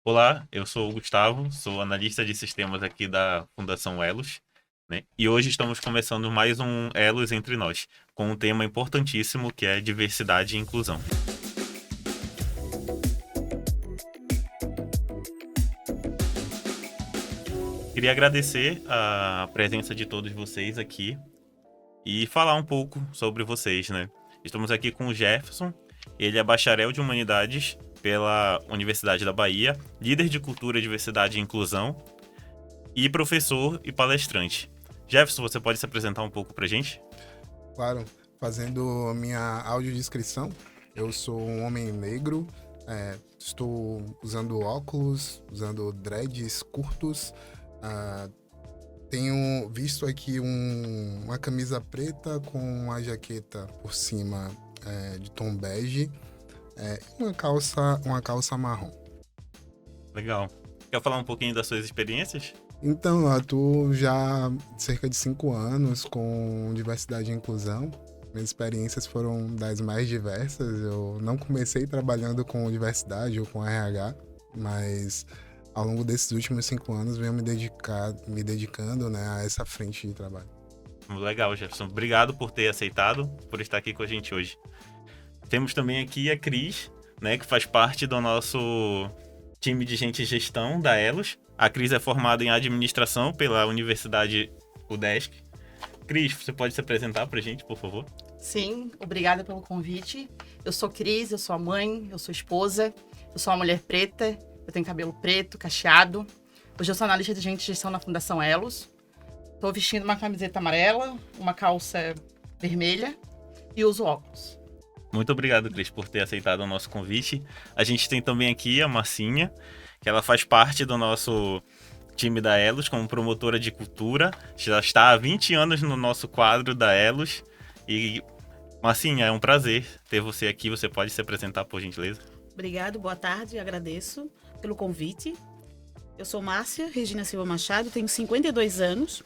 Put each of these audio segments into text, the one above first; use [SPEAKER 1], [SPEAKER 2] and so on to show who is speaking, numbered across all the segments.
[SPEAKER 1] Olá, eu sou o Gustavo, sou analista de sistemas aqui da Fundação Elos, né? E hoje estamos começando mais um Elos entre nós, com um tema importantíssimo que é diversidade e inclusão. Queria agradecer a presença de todos vocês aqui e falar um pouco sobre vocês, né? Estamos aqui com o Jefferson, ele é bacharel de Humanidades pela Universidade da Bahia, líder de Cultura, Diversidade e Inclusão e professor e palestrante. Jefferson, você pode se apresentar um pouco pra gente?
[SPEAKER 2] Claro, fazendo a minha audiodescrição, eu sou um homem negro, estou usando óculos, usando dreads curtos, ah, tenho visto aqui uma camisa preta com uma jaqueta por cima de tom bege, e uma calça marrom.
[SPEAKER 1] Legal. Quer falar um pouquinho das suas experiências?
[SPEAKER 2] Então, eu atuo já há cerca de 5 anos com diversidade e inclusão. Minhas experiências foram das mais diversas. Eu não comecei trabalhando com diversidade ou com RH, mas ao longo desses últimos 5 anos venho me dedicando, né, a essa frente de trabalho.
[SPEAKER 1] Legal, Jefferson. Obrigado por ter aceitado, por estar aqui com a gente hoje. Temos também aqui a Cris, né, que faz parte do nosso time de gente e gestão da Elos. A Cris é formada em administração pela Universidade UDESC. Cris, você pode se apresentar pra gente, por favor?
[SPEAKER 3] Sim, obrigada pelo convite. Eu sou Cris, eu sou a mãe, eu sou esposa, eu sou uma mulher preta, eu tenho cabelo preto, cacheado. Hoje eu sou analista de gente e gestão na Fundação Elos. Estou vestindo uma camiseta amarela, uma calça vermelha e uso óculos.
[SPEAKER 1] Muito obrigado, Cris, por ter aceitado o nosso convite. A gente tem também aqui a Marcinha, que ela faz parte do nosso time da Elos como promotora de cultura. Já está há 20 anos no nosso quadro da Elos. E, Marcinha, é um prazer ter você aqui. Você pode se apresentar, por gentileza?
[SPEAKER 4] Obrigado, boa tarde, agradeço pelo convite. Eu sou Márcia Regina Silva Machado, tenho 52 anos,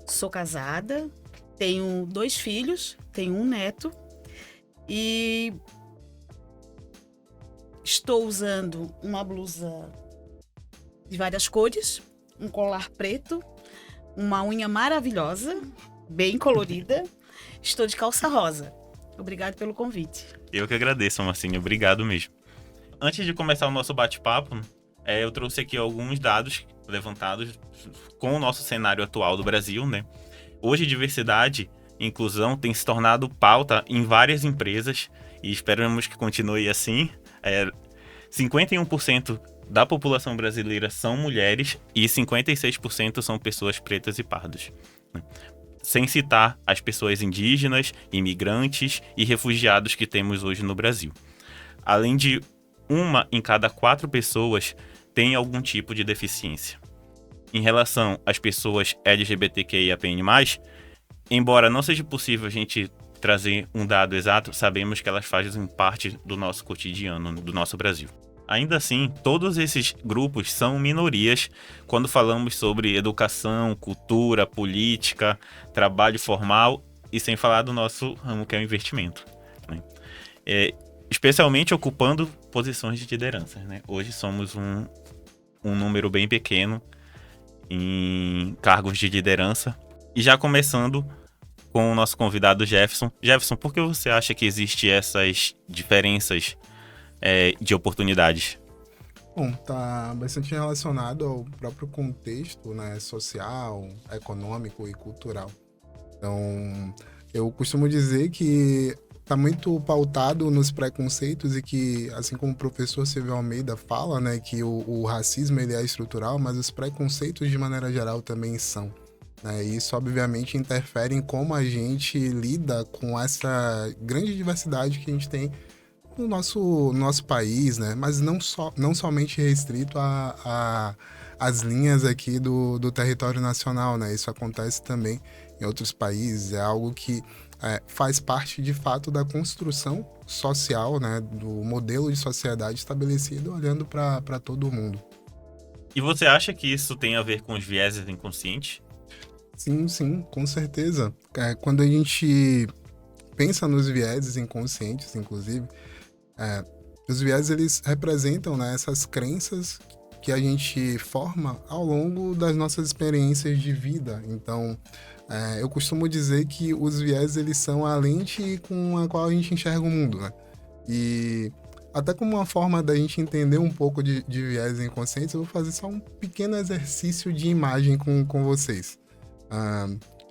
[SPEAKER 4] sou casada, tenho 2 filhos, tenho um neto e estou usando uma blusa de várias cores, um colar preto, uma unha maravilhosa, bem colorida. Estou de calça rosa. Obrigado pelo convite.
[SPEAKER 1] Eu que agradeço, Marcinha. Obrigado mesmo. Antes de começar o nosso bate-papo, eu trouxe aqui alguns dados levantados com o nosso cenário atual do Brasil, né? Hoje, diversidade e inclusão tem se tornado pauta em várias empresas e esperamos que continue assim. 51% da população brasileira são mulheres e 56% são pessoas pretas e pardas, né? Sem citar as pessoas indígenas, imigrantes e refugiados que temos hoje no Brasil. Além de uma em cada 4 pessoas tem algum tipo de deficiência. Em relação às pessoas LGBTQIAPN+, embora não seja possível a gente trazer um dado exato, sabemos que elas fazem parte do nosso cotidiano, do nosso Brasil. Ainda assim, todos esses grupos são minorias quando falamos sobre educação, cultura, política, trabalho formal e sem falar do nosso ramo que é o investimento, né? Especialmente ocupando posições de liderança, né? Hoje somos um número bem pequeno em cargos de liderança. E já começando com o nosso convidado Jefferson. Jefferson, por que você acha que existem essas diferenças de oportunidades?
[SPEAKER 2] Bom, tá bastante relacionado ao próprio contexto, né, social, econômico e cultural. Então, eu costumo dizer que está muito pautado nos preconceitos e que, assim como o professor Silvio Almeida fala, né, que o racismo ele é estrutural, mas os preconceitos de maneira geral também são, né? E isso obviamente interfere em como a gente lida com essa grande diversidade que a gente tem no nosso país, né? Mas não somente restrito às linhas aqui do território nacional, né? Isso acontece também em outros países, é algo que faz parte de fato da construção social, né? Do modelo de sociedade estabelecido olhando para todo mundo.
[SPEAKER 1] E você acha que isso tem a ver com os vieses inconscientes?
[SPEAKER 2] Sim, sim, com certeza. Quando a gente pensa nos vieses inconscientes, inclusive, os vieses eles representam, né, essas crenças que a gente forma ao longo das nossas experiências de vida. Então, eu costumo dizer que os viés, eles são a lente com a qual a gente enxerga o mundo, né? E até como uma forma da gente entender um pouco de viés inconscientes, eu vou fazer só um pequeno exercício de imagem com vocês.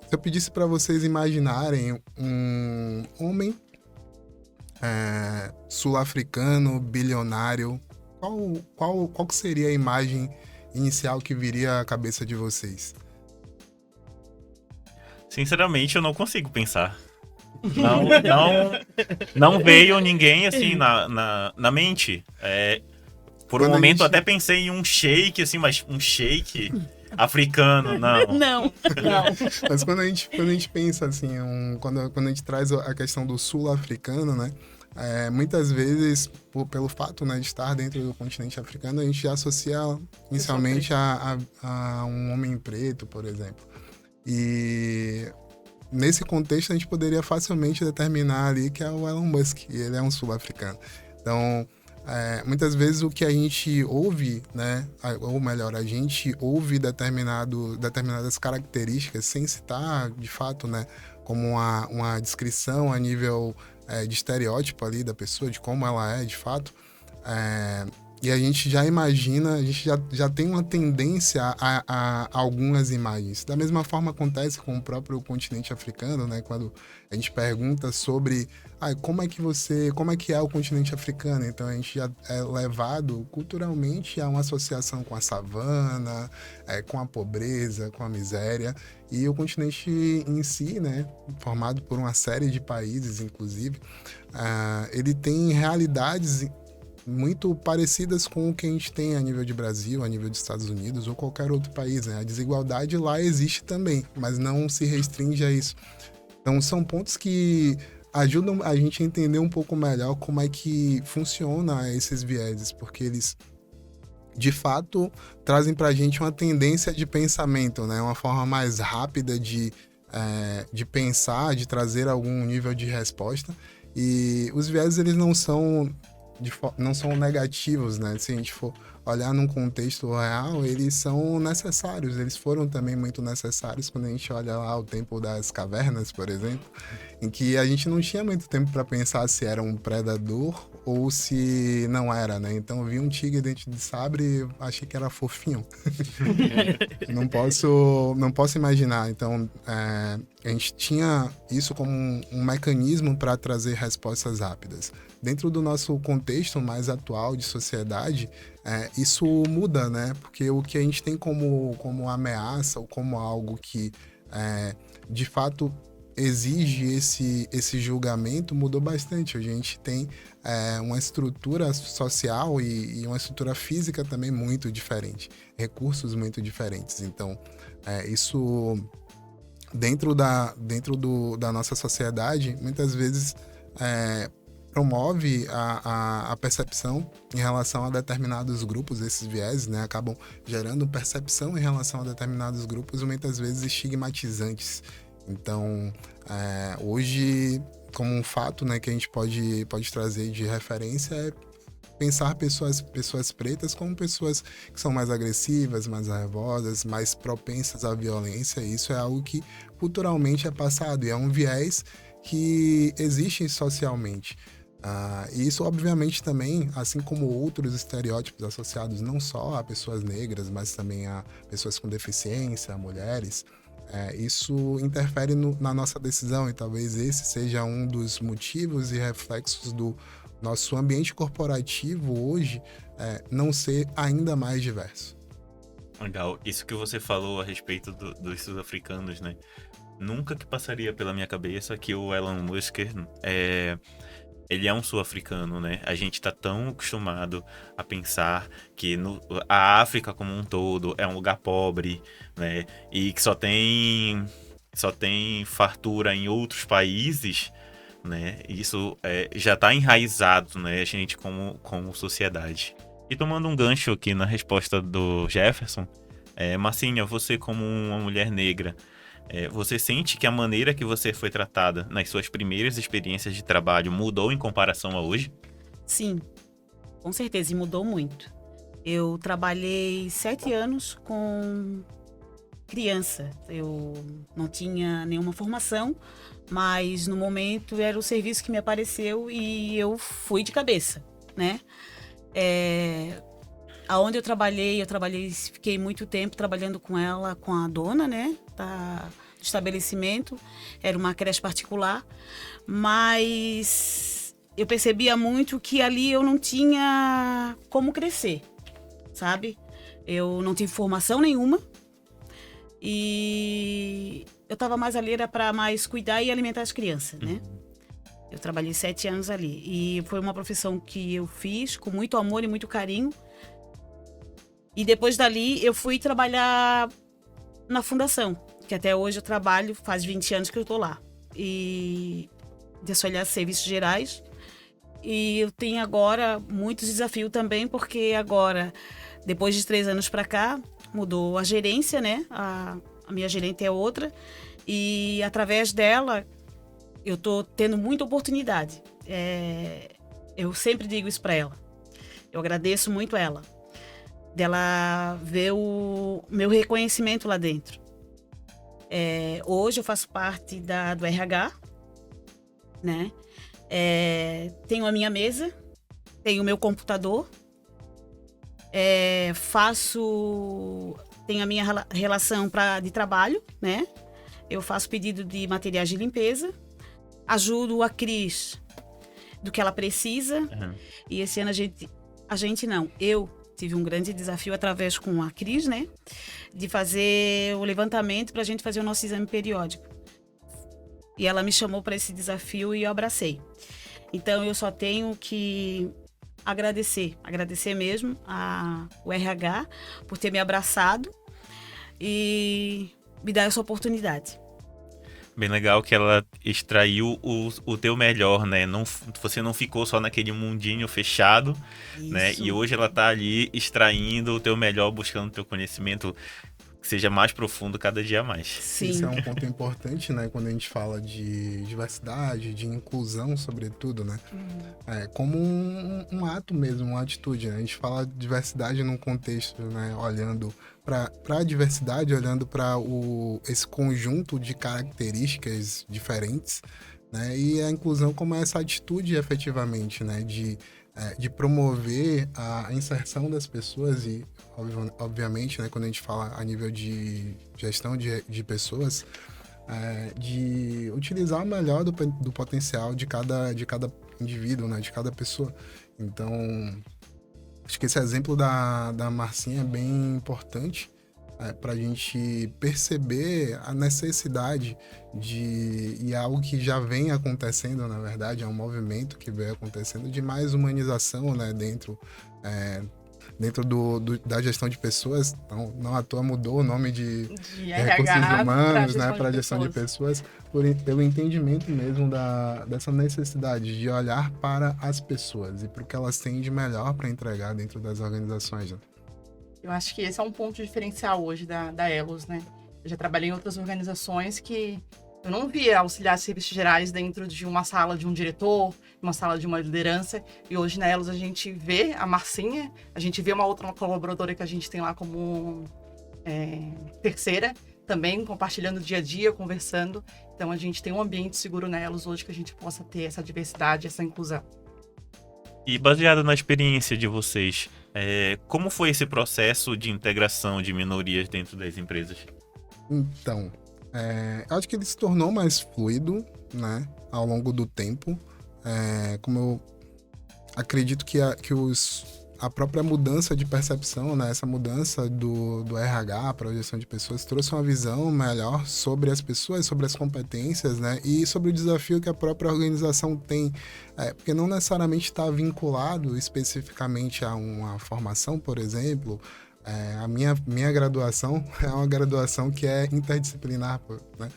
[SPEAKER 2] Se eu pedisse para vocês imaginarem um homem sul-africano, bilionário, qual que seria a imagem inicial que viria à cabeça de vocês?
[SPEAKER 1] Sinceramente, eu não consigo pensar. Não veio ninguém assim na mente. Por um
[SPEAKER 2] Quando a
[SPEAKER 1] momento
[SPEAKER 2] gente-
[SPEAKER 1] até pensei em um shake, assim, mas um shake africano, não.
[SPEAKER 4] Não.
[SPEAKER 2] Mas quando a gente pensa assim, quando a gente traz a questão do sul-africano, né? Muitas vezes, pelo fato, né, de estar dentro do continente africano, a gente já associa inicialmente a um homem preto, por exemplo. E nesse contexto a gente poderia facilmente determinar ali que é o Elon Musk, e ele é um sul-africano. Então, muitas vezes o que a gente ouve, né, ou melhor, a gente ouve determinadas características sem citar, de fato, né, como uma descrição a nível de estereótipo ali da pessoa, de como ela é, de fato. E a gente já imagina, a gente já tem uma tendência a algumas imagens. Da mesma forma acontece com o próprio continente africano, né? Quando a gente pergunta sobre como é que é o continente africano. Então a gente já é levado culturalmente a uma associação com a savana, com a pobreza, com a miséria. E o continente em si, né? Formado por uma série de países, inclusive, ele tem realidades muito parecidas com o que a gente tem a nível de Brasil, a nível dos Estados Unidos ou qualquer outro país, né? A desigualdade lá existe também, mas não se restringe a isso. Então, são pontos que ajudam a gente a entender um pouco melhor como é que funciona esses vieses, porque eles, de fato, trazem pra gente uma tendência de pensamento, né? Uma forma mais rápida de pensar, de trazer algum nível de resposta. E os vieses, eles não são negativos, né? Se a gente for olhar num contexto real, eles são necessários. Eles foram também muito necessários quando a gente olha lá o tempo das cavernas, por exemplo, em que a gente não tinha muito tempo para pensar se era um predador ou se não era, né? Então eu vi um tigre dente de sabre e achei que era fofinho. Não posso imaginar. Então, a gente tinha isso como um mecanismo para trazer respostas rápidas. Dentro do nosso contexto mais atual de sociedade, isso muda, né? Porque o que a gente tem como ameaça ou como algo que, de fato, exige esse julgamento mudou bastante. A gente tem uma estrutura social e uma estrutura física também muito diferente, recursos muito diferentes. Então, isso dentro da nossa sociedade, muitas vezes promove a percepção em relação a determinados grupos. Esses vieses, né, acabam gerando percepção em relação a determinados grupos, muitas vezes estigmatizantes. Então, hoje, como um fato, né, que a gente pode trazer de referência é pensar pessoas pretas como pessoas que são mais agressivas, mais raivosas, mais propensas à violência. Isso é algo que culturalmente é passado e é um viés que existe socialmente. E isso, obviamente, também, assim como outros estereótipos associados não só a pessoas negras, mas também a pessoas com deficiência, a mulheres, isso interfere na nossa decisão, e talvez esse seja um dos motivos e reflexos do nosso ambiente corporativo hoje não ser ainda mais diverso.
[SPEAKER 1] Legal. Isso que você falou a respeito dos sul-africanos, né? Nunca que passaria pela minha cabeça que o Elon Musk ele é um sul-africano, né? A gente tá tão acostumado a pensar que a África como um todo é um lugar pobre, né? E que só tem fartura em outros países, né? Isso já tá enraizado, né? A gente como sociedade. E tomando um gancho aqui na resposta do Jefferson, Marcinha, você como uma mulher negra, você sente que a maneira que você foi tratada nas suas primeiras experiências de trabalho mudou em comparação a hoje?
[SPEAKER 4] Sim, com certeza, e mudou muito. Eu trabalhei 7 anos com criança. Eu não tinha nenhuma formação, mas no momento era o serviço que me apareceu e eu fui de cabeça, né? Aonde eu trabalhei, fiquei muito tempo trabalhando com ela, com a dona, né? Do estabelecimento. Era uma creche particular, mas eu percebia muito que ali eu não tinha como crescer, sabe? Eu não tive formação nenhuma e eu estava mais ali era para mais cuidar e alimentar as crianças, né? Eu trabalhei 7 anos ali e foi uma profissão que eu fiz com muito amor e muito carinho. E depois dali eu fui trabalhar na fundação, que até hoje eu trabalho, faz 20 anos que eu estou lá. E de auxiliar serviços gerais. E eu tenho agora muitos desafios também, porque agora, depois de 3 anos para cá, mudou a gerência, né? A minha gerente é outra. E através dela, eu estou tendo muita oportunidade. Eu sempre digo isso para ela. Eu agradeço muito ela. Dela ver o meu reconhecimento lá dentro. Hoje eu faço parte do RH, né? Tenho a minha mesa, tenho o meu computador, tenho a minha relação de trabalho, né? Eu faço pedido de materiais de limpeza, ajudo a Cris do que ela precisa.
[SPEAKER 1] Uhum.
[SPEAKER 4] E esse ano eu tive um grande desafio através com a Cris, né? De fazer o levantamento para a gente fazer o nosso exame periódico. E ela me chamou para esse desafio e eu abracei. Então eu só tenho que agradecer mesmo ao RH por ter me abraçado e me dar essa oportunidade.
[SPEAKER 1] Bem legal que ela extraiu o teu melhor, né? Você não ficou só naquele mundinho fechado, né? E hoje ela tá ali extraindo o teu melhor, buscando o teu conhecimento que seja mais profundo cada dia mais.
[SPEAKER 4] Sim.
[SPEAKER 2] Isso é um ponto importante, né? Quando a gente fala de diversidade, de inclusão, sobretudo, né? Como um ato mesmo, uma atitude, né? A gente fala de diversidade num contexto, né? Olhando para a diversidade, olhando para esse conjunto de características diferentes, né? E a inclusão como essa atitude, efetivamente, né? De promover a inserção das pessoas e, obviamente, né, quando a gente fala a nível de gestão de pessoas, de utilizar o melhor do potencial de cada indivíduo, né, de cada pessoa. Então, acho que esse exemplo da Marcinha é bem importante para a gente perceber a necessidade e algo que já vem acontecendo, na verdade, é um movimento que vem acontecendo de mais humanização, né, dentro da gestão de pessoas. Então, não à toa mudou o nome de recursos humanos, né, para gestão de pessoas, pelo entendimento mesmo dessa necessidade de olhar para as pessoas e para o que elas têm de melhor para entregar dentro das organizações, né?
[SPEAKER 3] Eu acho que esse é um ponto diferencial hoje da Elos, né? Eu já trabalhei em outras organizações que eu não via auxiliar de serviços gerais dentro de uma sala de um diretor, uma sala de uma liderança. E hoje na Elos a gente vê a Marcinha, a gente vê uma outra colaboradora que a gente tem lá como terceira, também compartilhando o dia a dia, conversando. Então a gente tem um ambiente seguro na Elos hoje que a gente possa ter essa diversidade, essa inclusão.
[SPEAKER 1] E baseado na experiência de vocês, como foi esse processo de integração de minorias dentro das empresas?
[SPEAKER 2] Então, acho que ele se tornou mais fluido, né, ao longo do tempo. Como eu acredito que a própria mudança de percepção, né, essa mudança do RH para a gestão de pessoas trouxe uma visão melhor sobre as pessoas, sobre as competências, né, e sobre o desafio que a própria organização tem, porque não necessariamente está vinculado especificamente a uma formação, por exemplo. A minha graduação é uma graduação que é interdisciplinar, né,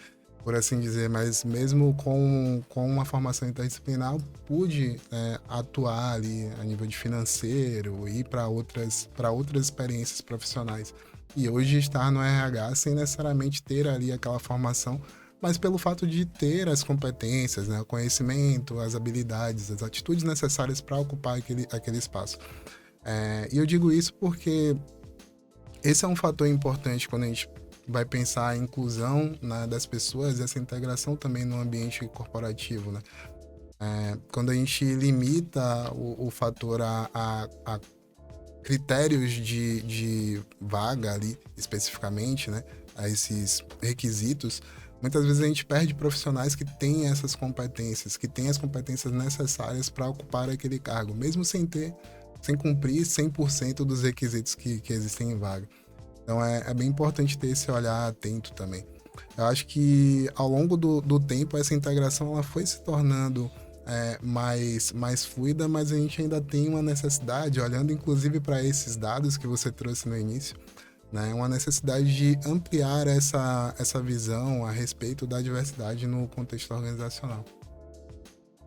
[SPEAKER 2] por assim dizer, mas mesmo com uma formação interdisciplinar, eu pude atuar ali a nível de financeiro e para outras experiências profissionais. E hoje estar no RH sem necessariamente ter ali aquela formação, mas pelo fato de ter as competências, né, o conhecimento, as habilidades, as atitudes necessárias para ocupar aquele espaço. E eu digo isso porque esse é um fator importante quando a gente vai pensar a inclusão, né, das pessoas e essa integração também no ambiente corporativo, né? Quando a gente limita o fator a critérios de vaga ali, especificamente, né, a esses requisitos, muitas vezes a gente perde profissionais que têm essas competências, que têm as competências necessárias para ocupar aquele cargo, mesmo sem cumprir 100% dos requisitos que existem em vaga. Então é bem importante ter esse olhar atento também. Eu acho que ao longo do tempo essa integração ela foi se tornando mais fluida, mas a gente ainda tem uma necessidade, olhando inclusive para esses dados que você trouxe no início, né, uma necessidade de ampliar essa visão a respeito da diversidade no contexto organizacional.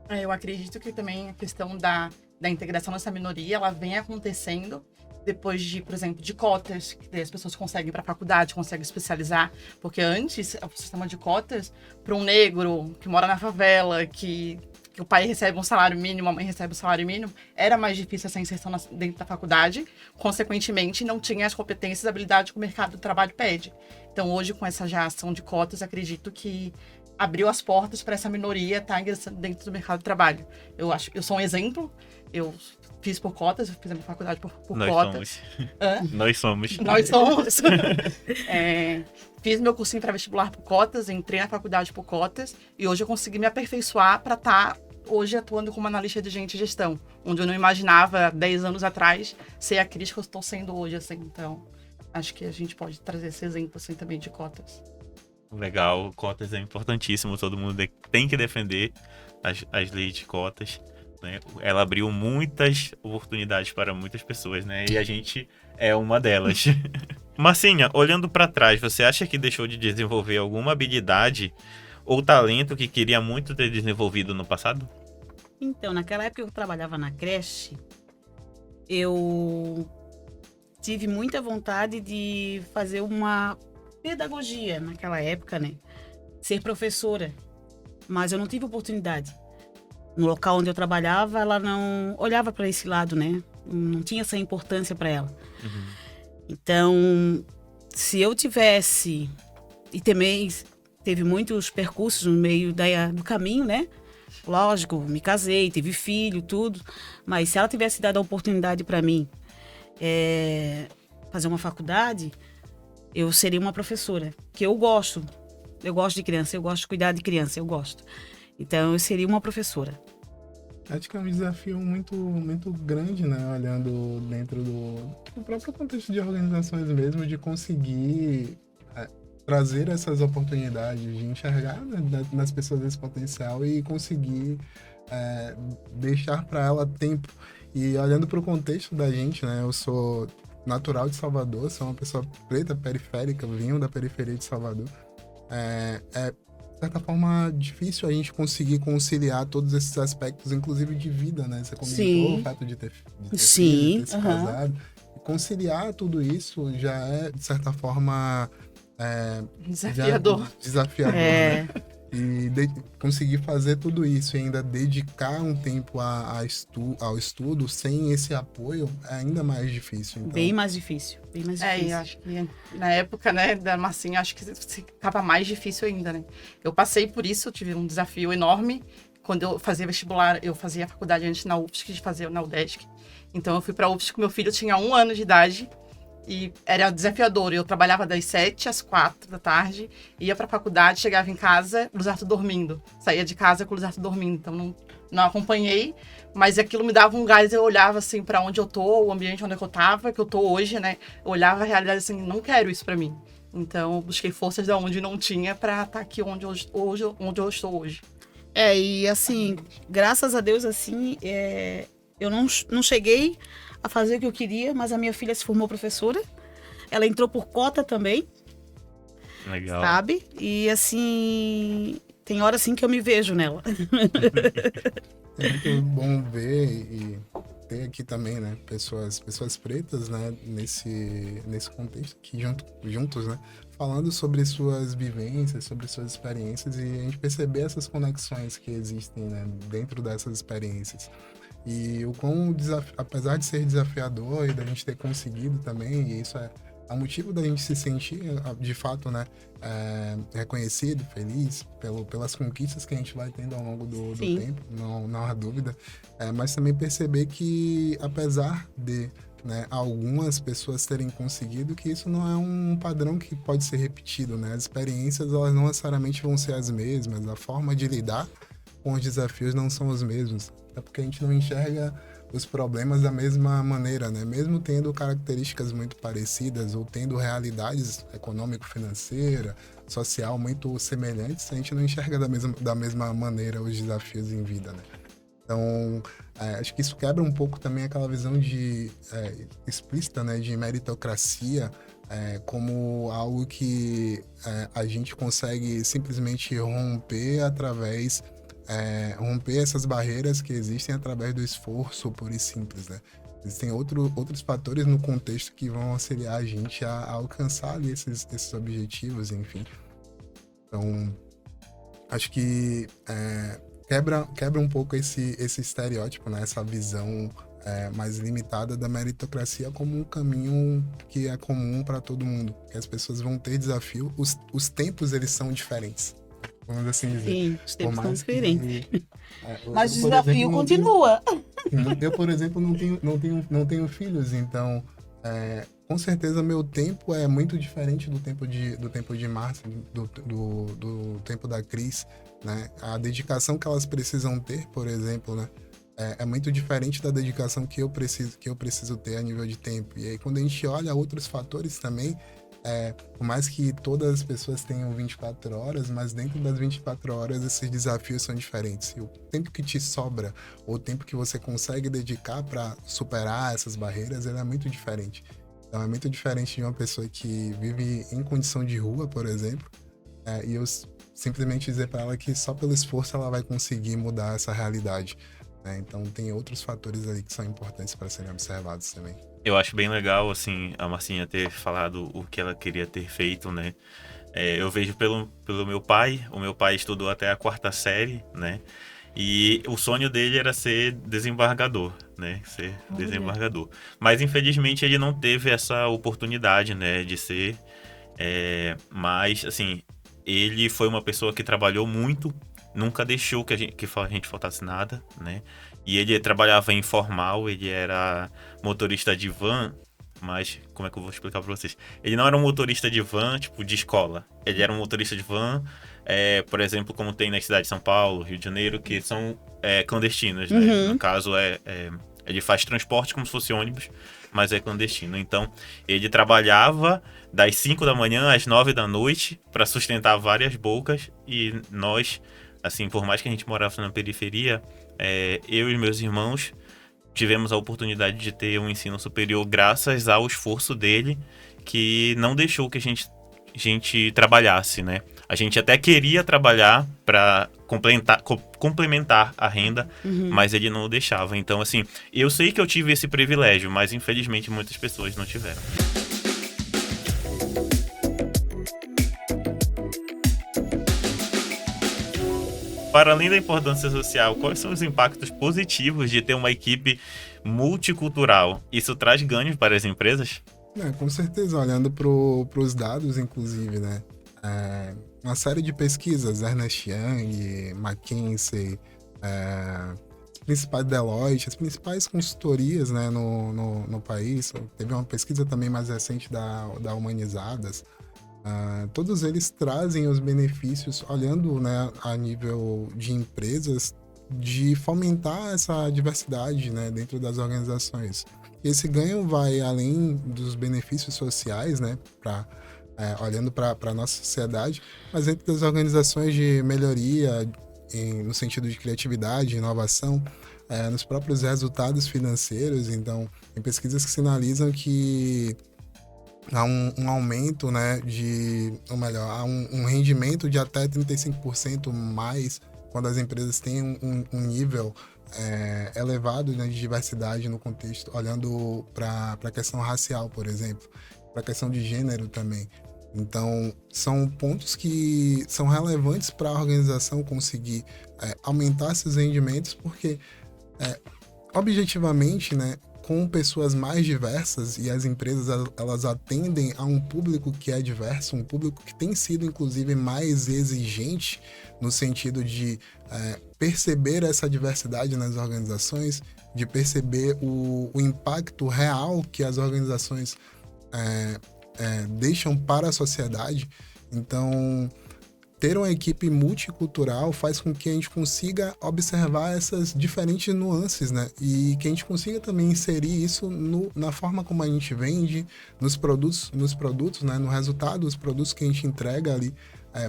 [SPEAKER 3] Eu acredito que também a questão da integração dessa minoria, ela vem acontecendo depois de, por exemplo, de cotas, que as pessoas conseguem ir para a faculdade, conseguem especializar, porque antes o sistema de cotas para um negro que mora na favela, que o pai recebe um salário mínimo, a mãe recebe um salário mínimo, era mais difícil essa inserção dentro da faculdade, consequentemente não tinha as competências e habilidades que o mercado do trabalho pede. Então hoje, com essa já ação de cotas, acredito que abriu as portas para essa minoria estar ingressando dentro do mercado do trabalho. Eu sou um exemplo, eu fiz por cotas, eu fiz a minha faculdade por cotas.
[SPEAKER 1] Nós somos.
[SPEAKER 3] Nós somos. Fiz meu cursinho pré-vestibular por cotas, entrei na faculdade por cotas e hoje eu consegui me aperfeiçoar para estar hoje atuando como analista de gente e gestão, onde eu não imaginava 10 anos atrás ser a Cris que eu estou sendo hoje, assim. Então, acho que a gente pode trazer esse exemplo assim também de cotas.
[SPEAKER 1] Legal, cotas é importantíssimo, todo mundo tem que defender as leis de cotas, né? Ela abriu muitas oportunidades para muitas pessoas, né? E a gente é uma delas. Marcinha, olhando para trás, você acha que deixou de desenvolver alguma habilidade ou talento que queria muito ter desenvolvido no passado?
[SPEAKER 4] Então, naquela época que eu trabalhava na creche, eu tive muita vontade de fazer uma pedagogia naquela época, né? Ser professora. Mas eu não tive oportunidade. No local onde eu trabalhava, ela não olhava para esse lado, né? Não tinha essa importância para ela.
[SPEAKER 1] Uhum.
[SPEAKER 4] Então, se eu tivesse... E também teve muitos percursos no meio do caminho, né? Lógico, me casei, tive filho, tudo. Mas se ela tivesse dado a oportunidade para mim fazer uma faculdade, eu seria uma professora. Que eu gosto de criança, eu gosto de cuidar de criança, eu gosto. Então, eu seria uma professora.
[SPEAKER 2] Acho que é um desafio muito, muito grande, né? Olhando dentro do próprio contexto de organizações mesmo, de conseguir trazer essas oportunidades, de enxergar, né, nas pessoas esse potencial e conseguir deixar para ela tempo. E olhando para o contexto da gente, né? Eu sou natural de Salvador, sou uma pessoa preta, periférica, venho da periferia de Salvador. De certa forma, difícil a gente conseguir conciliar todos esses aspectos, inclusive de vida, né? Você comentou
[SPEAKER 4] Sim.
[SPEAKER 2] o fato de ter
[SPEAKER 4] Sim.
[SPEAKER 2] filho, de ter se casado. Conciliar tudo isso já é, de certa forma...
[SPEAKER 3] Desafiador.
[SPEAKER 2] Desafiador, né? E conseguir fazer tudo isso e ainda dedicar um tempo ao estudo sem esse apoio é ainda mais difícil. Então...
[SPEAKER 4] Bem mais difícil.
[SPEAKER 3] Eu acho que na época, né, da Marcinha, acho que ficava mais difícil ainda, né? Eu passei por isso, eu tive um desafio enorme. Quando eu fazia vestibular, eu fazia a faculdade antes na UFSC de fazer na UDESC. Então eu fui pra UFSC com meu filho, tinha 1 ano de idade. E era desafiador. Eu trabalhava das 7 às 4 da tarde, ia pra faculdade, chegava em casa, o Luiz Arthur dormindo. Saía de casa com o Luiz Arthur dormindo. Então não acompanhei, mas aquilo me dava um gás. Eu olhava assim pra onde eu tô, o ambiente onde eu tava, que eu tô hoje, né? Eu olhava a realidade assim, não quero isso pra mim. Então eu busquei forças de onde não tinha pra estar aqui onde eu estou hoje.
[SPEAKER 4] E assim, graças a Deus, assim, eu não cheguei a fazer o que eu queria, mas a minha filha se formou professora. Ela entrou por cota também.
[SPEAKER 1] Legal.
[SPEAKER 4] Sabe? E assim, tem hora assim que eu me vejo nela.
[SPEAKER 2] É muito bom ver e ter aqui também, né, pessoas pretas, né, nesse contexto aqui juntos, né, falando sobre suas vivências, sobre suas experiências e a gente perceber essas conexões que existem, né, dentro dessas experiências. E o quão, apesar de ser desafiador e da gente ter conseguido também, e isso é motivo da gente se sentir, de fato, né, reconhecido, feliz pelas conquistas que a gente vai tendo ao longo do
[SPEAKER 4] Sim.
[SPEAKER 2] tempo, não há dúvida. Mas também perceber que, apesar de, né, algumas pessoas terem conseguido, que isso não é um padrão que pode ser repetido, né? As experiências, elas não necessariamente vão ser as mesmas, a forma de lidar com os desafios não são os mesmos. É porque a gente não enxerga os problemas da mesma maneira, né? Mesmo tendo características muito parecidas ou tendo realidades econômico-financeira, social muito semelhantes, a gente não enxerga da mesma maneira os desafios em vida, né? Então, acho que isso quebra um pouco também aquela visão explícita, né, de meritocracia, como algo que a gente consegue simplesmente romper essas barreiras que existem através do esforço puro e simples, né? Existem outros fatores no contexto que vão auxiliar a gente a alcançar ali esses objetivos, enfim. Então, acho que quebra um pouco esse estereótipo, né? Essa visão mais limitada da meritocracia como um caminho que é comum para todo mundo. Que as pessoas vão ter desafio, os tempos eles são diferentes, vamos assim dizer.
[SPEAKER 4] Sim, os tempos são
[SPEAKER 2] Que,
[SPEAKER 4] diferentes. Mas o
[SPEAKER 2] por
[SPEAKER 4] desafio
[SPEAKER 2] exemplo,
[SPEAKER 4] continua.
[SPEAKER 2] eu, por exemplo, não tenho filhos, então com certeza meu tempo é muito diferente do tempo de Márcia, do tempo da Cris, né? A dedicação que elas precisam ter, por exemplo, né? É muito diferente da dedicação que eu preciso ter a nível de tempo. E aí, quando a gente olha outros fatores também, por mais que todas as pessoas tenham 24 horas, mas dentro das 24 horas esses desafios são diferentes. E o tempo que te sobra, ou o tempo que você consegue dedicar para superar essas barreiras, ele é muito diferente. Então é muito diferente de uma pessoa que vive em condição de rua, por exemplo, e eu simplesmente dizer para ela que só pelo esforço ela vai conseguir mudar essa realidade, né? Então tem outros fatores ali que são importantes para serem observados também.
[SPEAKER 1] Eu acho bem legal, assim, a Marcinha ter falado o que ela queria ter feito, né? Eu vejo pelo meu pai. O meu pai estudou até a 4ª série, né? E o sonho dele era ser desembargador, né? Ser desembargador. Mas, infelizmente, ele não teve essa oportunidade, né? De ser. Mas, assim, ele foi uma pessoa que trabalhou muito. Nunca deixou que a gente faltasse nada, né? E ele trabalhava informal, ele era motorista de van, mas como é que eu vou explicar pra vocês? Ele não era um motorista de van, tipo, de escola. Ele era um motorista de van, por exemplo, como tem na cidade de São Paulo, Rio de Janeiro, que são clandestinos, né?
[SPEAKER 4] Uhum.
[SPEAKER 1] No caso, ele faz transporte como se fosse ônibus, mas é clandestino. Então, ele trabalhava das 5 da manhã às 9 da noite para sustentar várias bocas, e nós, assim, por mais que a gente morava na periferia, eu e meus irmãos tivemos a oportunidade de ter um ensino superior graças ao esforço dele, que não deixou que a gente trabalhasse, né? A gente até queria trabalhar para complementar a renda, mas ele não o deixava. Então, assim, eu sei que eu tive esse privilégio, mas infelizmente muitas pessoas não tiveram. Para além da importância social, quais são os impactos positivos de ter uma equipe multicultural? Isso traz ganhos para as empresas?
[SPEAKER 2] Com certeza, olhando para os dados, inclusive, né? Uma série de pesquisas, Ernst Young, McKinsey, as principais Deloitte, as principais consultorias, né, no país. Teve uma pesquisa também mais recente da Humanizadas. Todos eles trazem os benefícios, olhando, né, a nível de empresas, de fomentar essa diversidade, né, dentro das organizações. Esse ganho vai além dos benefícios sociais, né, olhando para a nossa sociedade, mas dentro das organizações de melhoria, no sentido de criatividade, inovação, nos próprios resultados financeiros. Então, tem pesquisas que sinalizam que há um aumento, né, há um rendimento de até 35% mais quando as empresas têm um nível elevado, né, de diversidade no contexto, olhando para a questão racial, por exemplo, para a questão de gênero também. Então, são pontos que são relevantes para a organização conseguir aumentar seus rendimentos, porque objetivamente, né, com pessoas mais diversas, e as empresas elas atendem a um público que é diverso, um público que tem sido inclusive mais exigente no sentido de perceber essa diversidade nas organizações, de perceber o impacto real que as organizações deixam para a sociedade. Então, ter uma equipe multicultural faz com que a gente consiga observar essas diferentes nuances, né? E que a gente consiga também inserir isso na forma como a gente vende, nos produtos, né? No resultado dos produtos que a gente entrega ali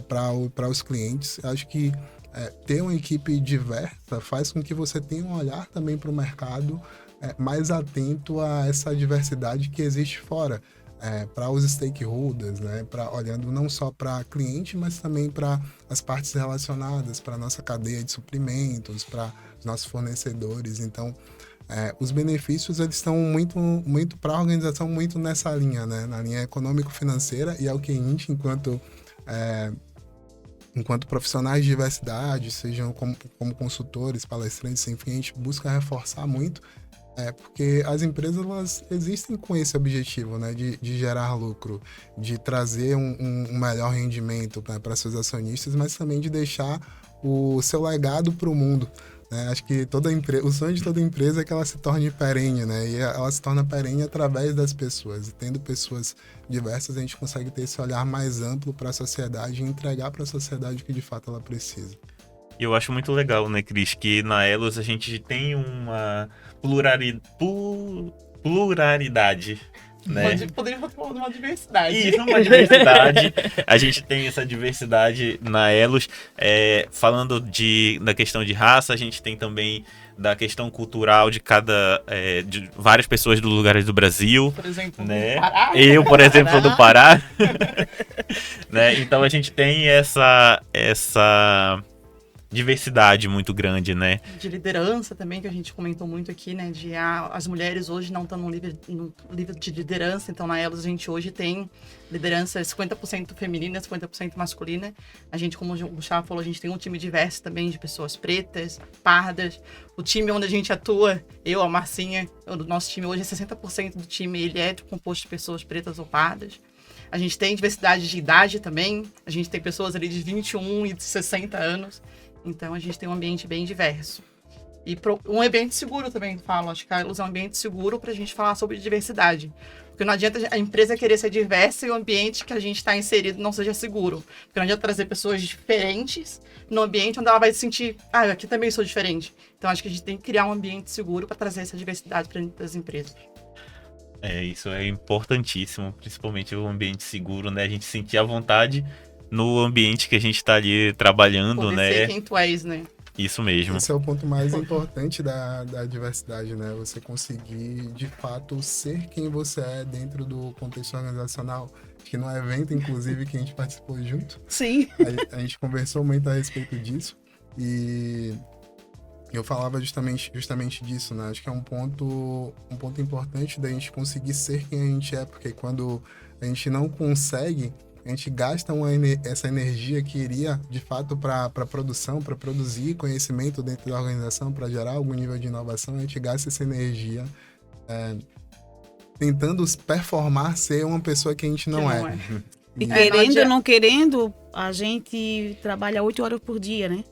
[SPEAKER 2] para os clientes. Acho que ter uma equipe diversa faz com que você tenha um olhar também para o mercado mais atento a essa diversidade que existe fora. Para os stakeholders, né? Olhando não só para cliente, mas também para as partes relacionadas, para a nossa cadeia de suprimentos, para os nossos fornecedores. Então, os benefícios eles estão muito para a organização, muito nessa linha, né? Na linha econômico-financeira, e é o que a gente, enquanto profissionais de diversidade, sejam como consultores, palestrantes, enfim, a gente busca reforçar muito. Porque as empresas elas existem com esse objetivo, né, de gerar lucro, de trazer um melhor rendimento, né, para seus acionistas, mas também de deixar o seu legado para o mundo. Né? Acho que o sonho de toda empresa é que ela se torne perene, né, e ela se torna perene através das pessoas. E tendo pessoas diversas, a gente consegue ter esse olhar mais amplo para a sociedade e entregar para a sociedade o que de fato ela precisa.
[SPEAKER 1] E eu acho muito legal, né, Cris, que na Elos a gente tem uma pluralidade, né?
[SPEAKER 3] Poderia falar uma diversidade.
[SPEAKER 1] Isso, uma diversidade. A gente tem essa diversidade na Elos. Falando da questão de raça, a gente tem também da questão cultural de de várias pessoas dos lugares do Brasil.
[SPEAKER 3] Por exemplo,
[SPEAKER 1] né?
[SPEAKER 3] do Pará.
[SPEAKER 1] Eu, por exemplo, do Pará. Né? Então a gente tem essa diversidade muito grande, né?
[SPEAKER 3] De liderança também, que a gente comentou muito aqui, né? As mulheres hoje não estão no nível de liderança, então na Elos a gente hoje tem liderança 50% feminina, 50% masculina. A gente, como o Gustavo falou, a gente tem um time diverso também de pessoas pretas, pardas. O time onde a gente atua, a Marcinha, o nosso time hoje é 60% do time, ele é composto de pessoas pretas ou pardas. A gente tem diversidade de idade também, a gente tem pessoas ali de 21 e de 60 anos. Então, a gente tem um ambiente bem diverso. E um ambiente seguro também, falo. Acho que a Elos é um ambiente seguro para a gente falar sobre diversidade. Porque não adianta a empresa querer ser diversa e o ambiente que a gente está inserido não seja seguro. Porque não adianta trazer pessoas diferentes no ambiente onde ela vai se sentir, eu aqui também sou diferente. Então, acho que a gente tem que criar um ambiente seguro para trazer essa diversidade para dentro das empresas.
[SPEAKER 1] Isso é importantíssimo, principalmente o ambiente seguro, né? A gente sentir a vontade no ambiente que a gente tá ali trabalhando,
[SPEAKER 3] poder
[SPEAKER 1] né?
[SPEAKER 3] ser quem tu és, né?
[SPEAKER 1] Isso mesmo.
[SPEAKER 2] Esse é o ponto mais importante da diversidade, né? Você conseguir, de fato, ser quem você é dentro do contexto organizacional. Que no evento, inclusive, que a gente participou junto.
[SPEAKER 4] Sim.
[SPEAKER 2] A gente conversou muito a respeito disso. E eu falava justamente disso, né? Acho que é um ponto importante da gente conseguir ser quem a gente é. Porque quando a gente não consegue, a gente gasta essa energia que iria, de fato, para a produção, para produzir conhecimento dentro da organização, para gerar algum nível de inovação, a gente gasta essa energia tentando performar ser uma pessoa que a gente não é.
[SPEAKER 4] E querendo ou não querendo, a gente trabalha 8 horas por dia, né?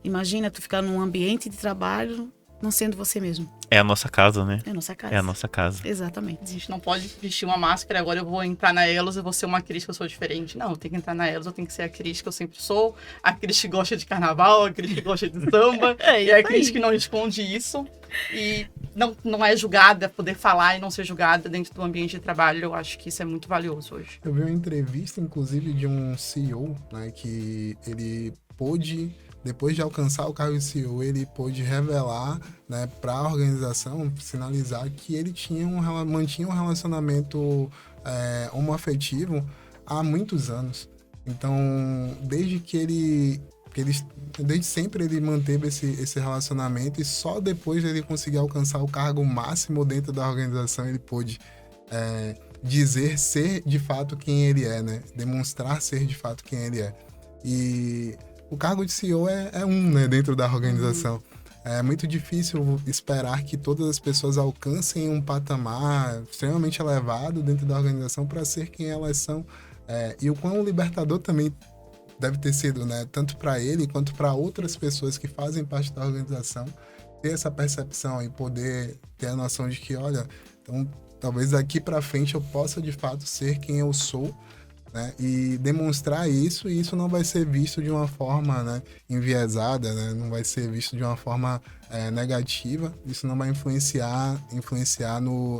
[SPEAKER 4] Imagina tu ficar num ambiente de trabalho não sendo você mesmo.
[SPEAKER 1] É a nossa casa, né?
[SPEAKER 4] É a nossa casa.
[SPEAKER 1] É a nossa casa.
[SPEAKER 4] Exatamente.
[SPEAKER 3] A gente não pode vestir uma máscara, agora eu vou entrar na Elos e vou ser uma Cris que eu sou diferente. Não, eu tenho que entrar na Elos, eu tenho que ser a Cris que eu sempre sou, a Cris que gosta de carnaval, a Cris que gosta de samba, e a Cris que não esconde isso. E não é julgada, poder falar e não ser julgada dentro do ambiente de trabalho, eu acho que isso é muito valioso hoje.
[SPEAKER 2] Eu vi uma entrevista, inclusive, de um CEO, né, que ele pôde, depois de alcançar o cargo de CEO, ele pôde revelar, né, para a organização, sinalizar que ele mantinha um relacionamento homoafetivo há muitos anos. Então, desde sempre ele manteve esse relacionamento e só depois de ele conseguir alcançar o cargo máximo dentro da organização, ele pôde dizer ser de fato quem ele é, né? Demonstrar ser de fato quem ele é. E o cargo de CEO é né, dentro da organização. é muito difícil esperar que todas as pessoas alcancem um patamar extremamente elevado dentro da organização para ser quem elas são. E o quão libertador também deve ter sido, né? Tanto para ele quanto para outras pessoas que fazem parte da organização, ter essa percepção e poder ter a noção de que, olha, então talvez daqui para frente eu possa de fato ser quem eu sou, né? E demonstrar isso, e isso não vai ser visto de uma forma, né, enviesada, né? Não vai ser visto de uma forma negativa. Isso não vai influenciar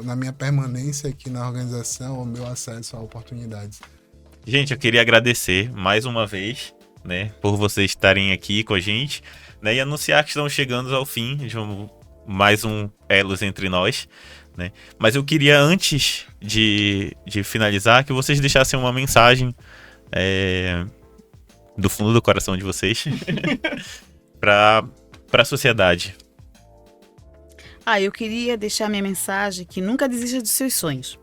[SPEAKER 2] na minha permanência aqui na organização, ou meu acesso a oportunidades.
[SPEAKER 1] Gente, eu queria agradecer mais uma vez, né, por vocês estarem aqui com a gente, né, e anunciar que estamos chegando ao fim de mais um Elos Entre Nós, né? Mas eu queria, antes de finalizar, que vocês deixassem uma mensagem do fundo do coração de vocês para a sociedade.
[SPEAKER 4] Eu queria deixar minha mensagem que nunca desista dos seus sonhos.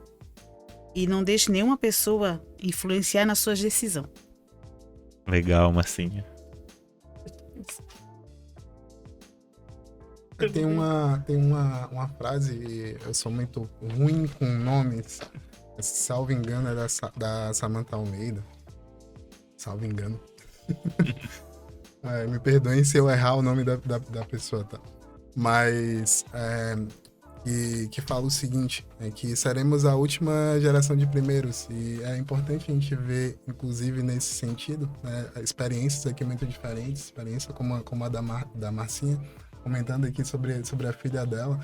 [SPEAKER 4] E não deixe nenhuma pessoa influenciar nas suas decisões.
[SPEAKER 1] Legal, Marcinha.
[SPEAKER 2] Tem uma frase, eu sou muito ruim com nomes, salvo engano, é da Samantha Almeida. Salvo engano. Me perdoem se eu errar o nome da pessoa, tá? Mas que fala o seguinte, que seremos a última geração de primeiros, e é importante a gente ver, inclusive nesse sentido, né, experiências aqui muito diferentes, experiência como a da Marcinha, comentando aqui sobre a filha dela,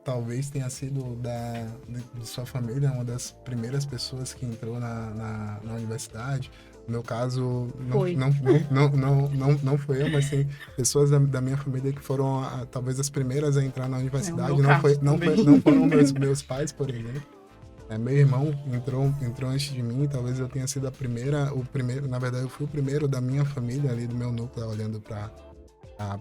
[SPEAKER 2] talvez tenha sido de sua família uma das primeiras pessoas que entrou na universidade. No meu caso, não foi eu, mas tem pessoas da minha família que foram talvez as primeiras a entrar na universidade. Não foram meus pais, por exemplo. Meu irmão entrou antes de mim, talvez eu tenha sido o primeiro, na verdade eu fui o primeiro da minha família ali, do meu núcleo, olhando para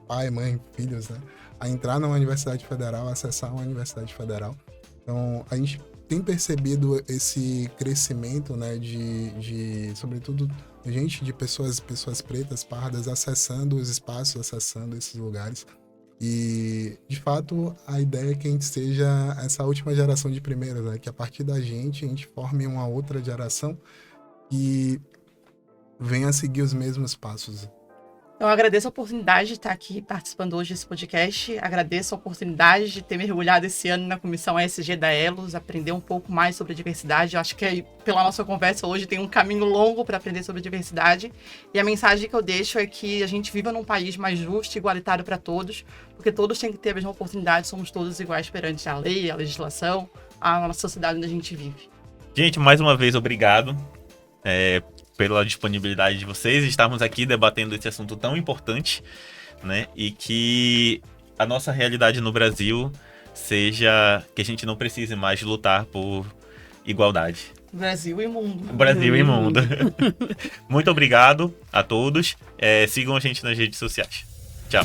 [SPEAKER 2] pai, mãe, filhos, né, a entrar na Universidade Federal, acessar uma Universidade Federal. Então, a gente tem percebido esse crescimento, né, sobretudo, de pessoas pretas, pardas, acessando os espaços, acessando esses lugares. E, de fato, a ideia é que a gente seja essa última geração de primeiros, né, que a partir da gente, a gente forme uma outra geração e venha a seguir os mesmos passos.
[SPEAKER 3] Eu agradeço a oportunidade de estar aqui participando hoje desse podcast. Agradeço a oportunidade de ter mergulhado esse ano na comissão ESG da Elos, aprender um pouco mais sobre a diversidade. Eu acho que pela nossa conversa hoje tem um caminho longo para aprender sobre a diversidade. E a mensagem que eu deixo é que a gente viva num país mais justo e igualitário para todos, porque todos têm que ter a mesma oportunidade, somos todos iguais perante a lei, a legislação, a nossa sociedade onde a gente vive.
[SPEAKER 1] Gente, mais uma vez, obrigado pela disponibilidade de vocês, estarmos aqui debatendo esse assunto tão importante, né? E que a nossa realidade no Brasil seja que a gente não precise mais lutar por igualdade.
[SPEAKER 3] Brasil e mundo.
[SPEAKER 1] Brasil e mundo. Muito obrigado a todos. Sigam a gente nas redes sociais. Tchau.